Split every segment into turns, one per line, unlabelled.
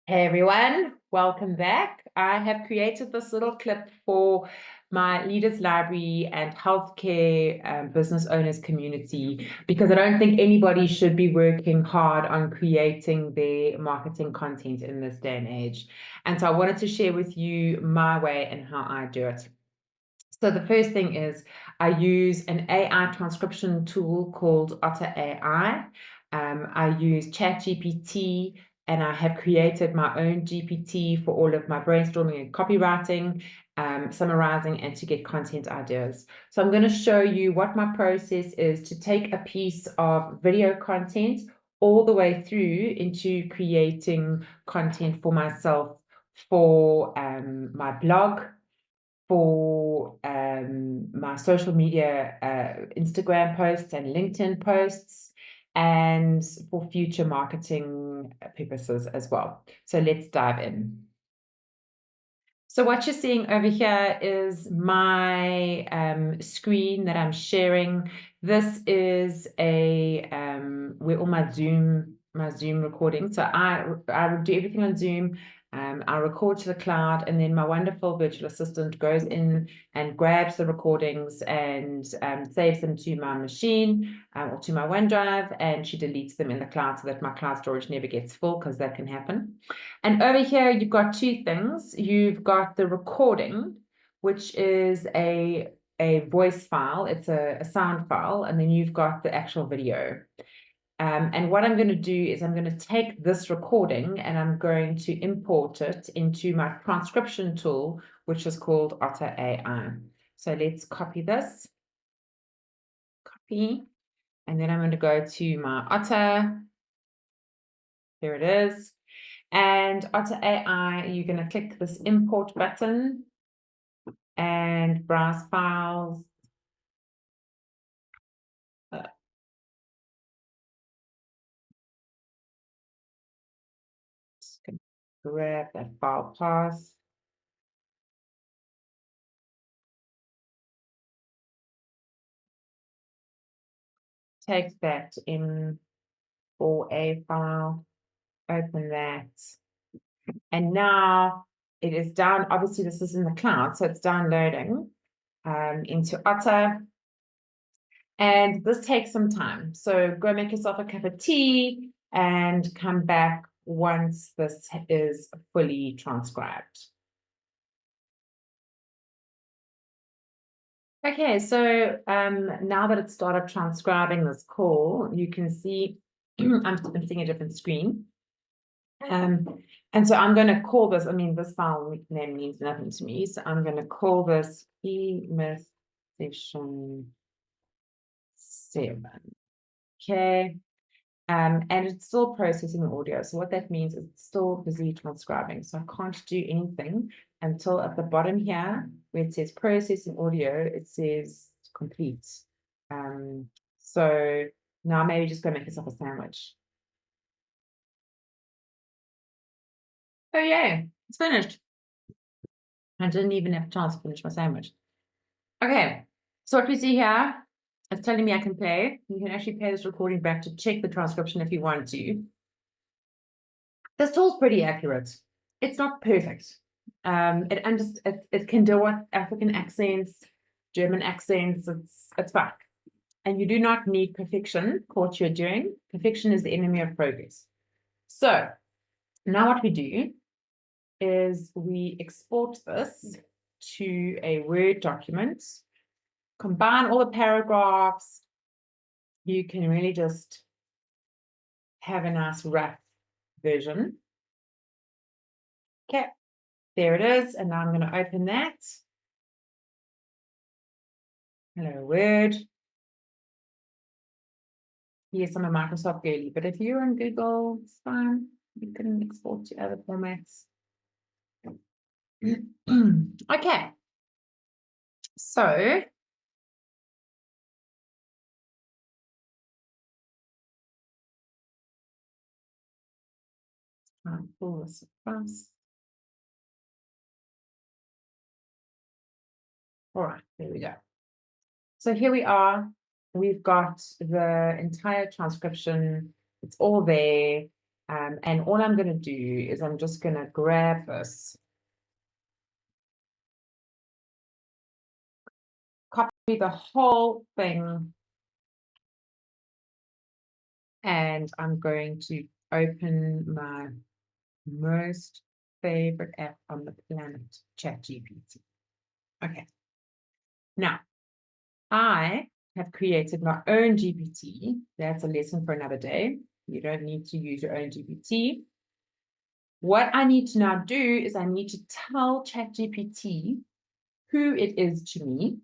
Hey everyone, welcome back. I have created this little clip for my Leaders Library and healthcare business owners community because I don't think anybody should be working hard on creating their marketing content in this day and age. And so I wanted to share with you my way and how I do it. So the first thing is I use an AI transcription tool called Otter AI. I use ChatGPT and I have created my own GPT for all of my brainstorming and copywriting, summarizing, and to get content ideas. So I'm going to show you what my process is to take a piece of video content all the way through into creating content for myself for my blog, for my social media, Instagram posts and LinkedIn posts, and for future marketing purposes as well. So let's dive in. So what you're seeing over here is my screen that I'm sharing. This is a where all my Zoom recording. So I will do everything on Zoom. I record to the cloud, and then my wonderful virtual assistant goes in and grabs the recordings and saves them to my machine or to my OneDrive, and she deletes them in the cloud so that my cloud storage never gets full, because that can happen. And over here, you've got two things. You've got the recording, which is a voice file. It's a sound file. And then you've got the actual video. And what I'm going to do is I'm going to take this recording and I'm going to import it into my transcription tool, which is called Otter AI. So let's copy this. Copy. And then I'm going to go to my Otter. Here it is. And Otter AI, you're going to click this import button and browse files. Just going to grab that file path. Take that in for a file, open that. And now it is down. Obviously, this is in the cloud, so it's downloading into Otter. And this takes some time. So go make yourself a cup of tea and come back once this is fully transcribed. Okay, so now that it started transcribing this call, you can see I'm seeing a different screen. And so I'm going to call this, I mean, this file name means nothing to me. So I'm going to call this eMyth session 7. Okay. And it's still processing the audio. So what that means is it's still busy transcribing. So I can't do anything until at the bottom here, where it says processing audio, it says complete. So now maybe just go make yourself a sandwich. Oh yeah, it's finished. I didn't even have a chance to finish my sandwich. Okay, so what we see here, it's telling me I can play. You can actually play this recording back to check the transcription if you want to. This tool's pretty accurate. It's not perfect. It can deal with African accents, German accents. It's fine. And you do not need perfection for what you're doing. Perfection is the enemy of progress. So now what we do is we export this to a Word document, combine all the paragraphs. You can really just have a nice rough version. Okay, there it is. And now I'm going to open that. Hello, Word. Yes, I'm a Microsoft girly, but if you're in Google, it's fine. You can export to other formats. Okay, so I'll pull this across. All right, there we go. So here we are. We've got the entire transcription. It's all there. And all I'm going to do is I'm just going to grab this, copy the whole thing, and I'm going to open my most favorite app on the planet, ChatGPT. Okay. Now, I have created my own GPT. That's a lesson for another day. You don't need to use your own GPT. What I need to now do is I need to tell ChatGPT who it is to me,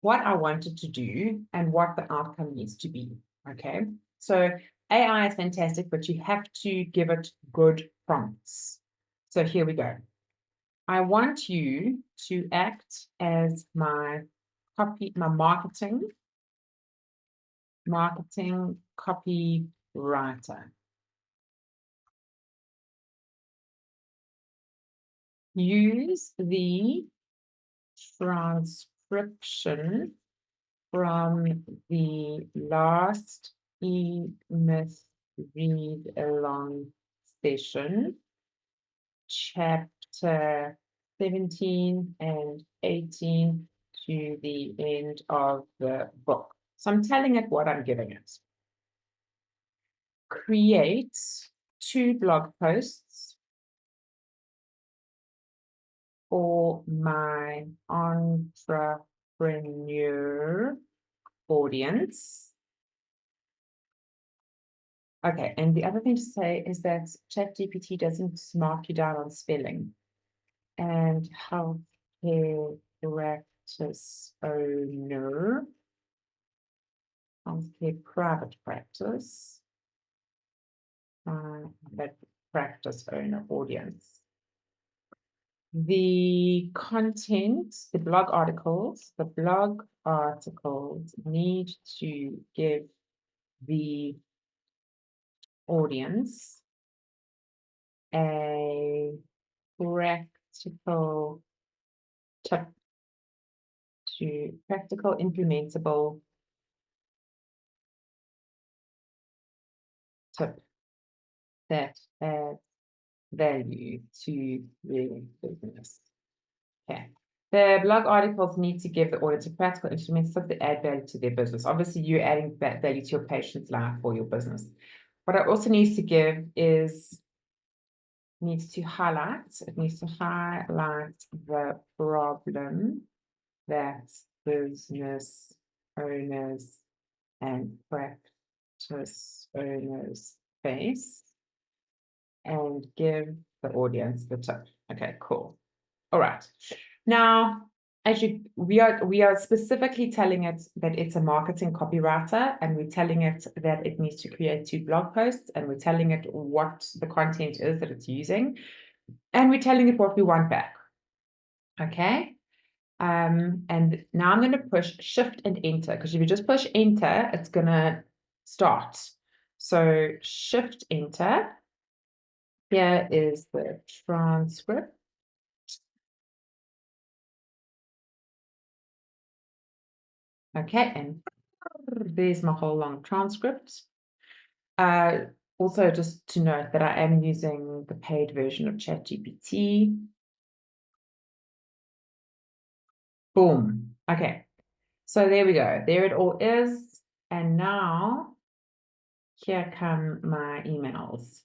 what I wanted to do, and what the outcome needs to be. Okay. So AI is fantastic, but you have to give it good prompts. So here we go. I want you to act as my marketing copywriter. Use the transcription from the last e-myth read along session, chapter 17 and 18 to the end of the book. So I'm telling it what I'm giving it. Create 2 blog posts for my entrepreneur audience. Okay, and the other thing to say is that ChatGPT doesn't mark you down on spelling. And healthcare practice owner, healthcare private practice, that practice owner audience. The content, the blog articles need to give the audience a practical tip to practical implementable tip that adds value to the business. Okay. The blog articles need to give the audience a practical instruments that add value to their business. Obviously, you're adding that value to your patient's life or your business. What it also needs to give is it needs to highlight the problem that business owners and practice owners face and give the audience the tip. Okay, cool. All right. Now, we are specifically telling it that it's a marketing copywriter, and we're telling it that it needs to create 2 blog posts, and we're telling it what the content is that it's using, and we're telling it what we want back. Okay. And now I'm going to push Shift and Enter, because if you just push Enter, it's going to start. So Shift Enter. Here is the transcript. Okay, and there's my whole long transcript. Also, just to note that I am using the paid version of ChatGPT. Boom. Okay, so there we go. There it all is. And now here come my emails.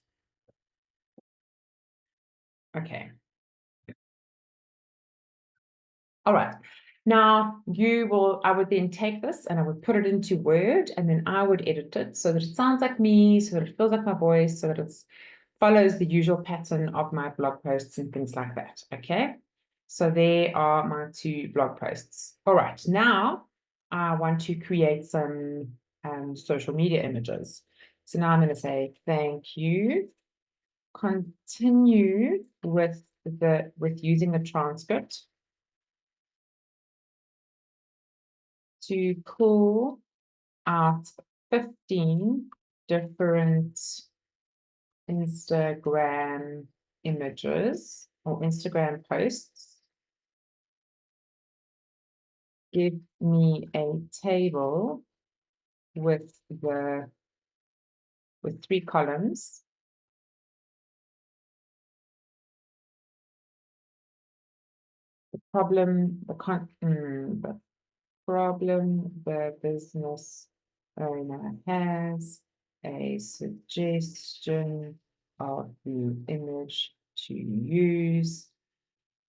Okay. All right. Now I would then take this and I would put it into Word, and then I would edit it so that it sounds like me, so that it feels like my voice, so that it follows the usual pattern of my blog posts and things like that. Okay. So there are my 2 blog posts. All right. Now I want to create some social media images. So now I'm going to say, thank you. Continue with using the transcript to pull out 15 different Instagram images or Instagram posts. Give me a table with the with 3 columns. The problem the business owner has, a suggestion of the image to use,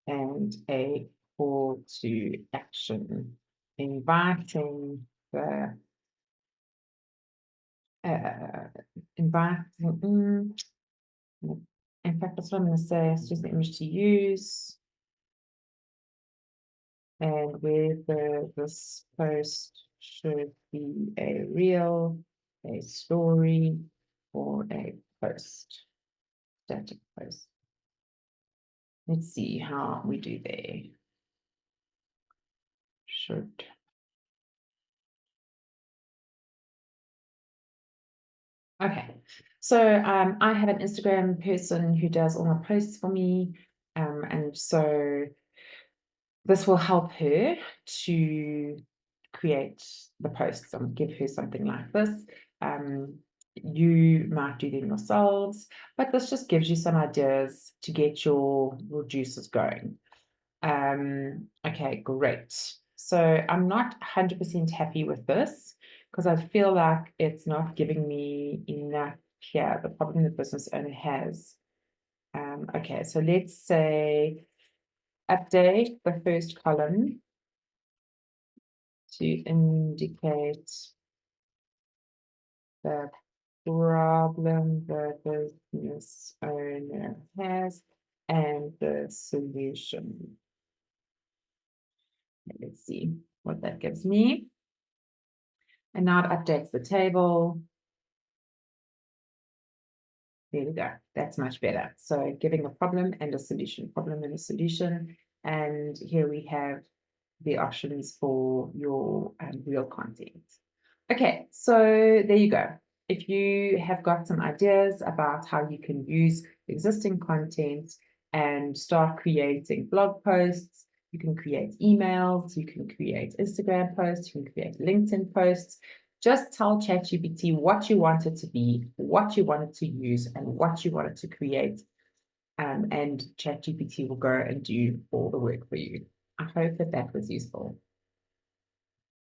and a call to action, inviting the inviting. In fact, that's what I'm going to say. It's just the image to use, and whether this post should be a reel, a story, or a post, static post. Let's see how we do there. Should. Okay, so I have an Instagram person who does all my posts for me, and so this will help her to create the posts and give her something like this. You might do them yourselves, but this just gives you some ideas to get your juices going. Okay, great. So I'm not 100% happy with this because I feel like it's not giving me enough here, the problem the business owner has. Okay, so let's say update the first column to indicate the problem the business owner has and the solution. Let's see what that gives me. And now it updates the table. There we go. That's much better. So giving a problem and a solution, problem and a solution. And here we have the options for your real content. Okay, so there you go. If you have got some ideas about how you can use existing content and start creating blog posts, you can create emails, you can create Instagram posts, you can create LinkedIn posts. Just tell ChatGPT what you want it to be, what you want it to use, and what you want it to create. And ChatGPT will go and do all the work for you. I hope that was useful.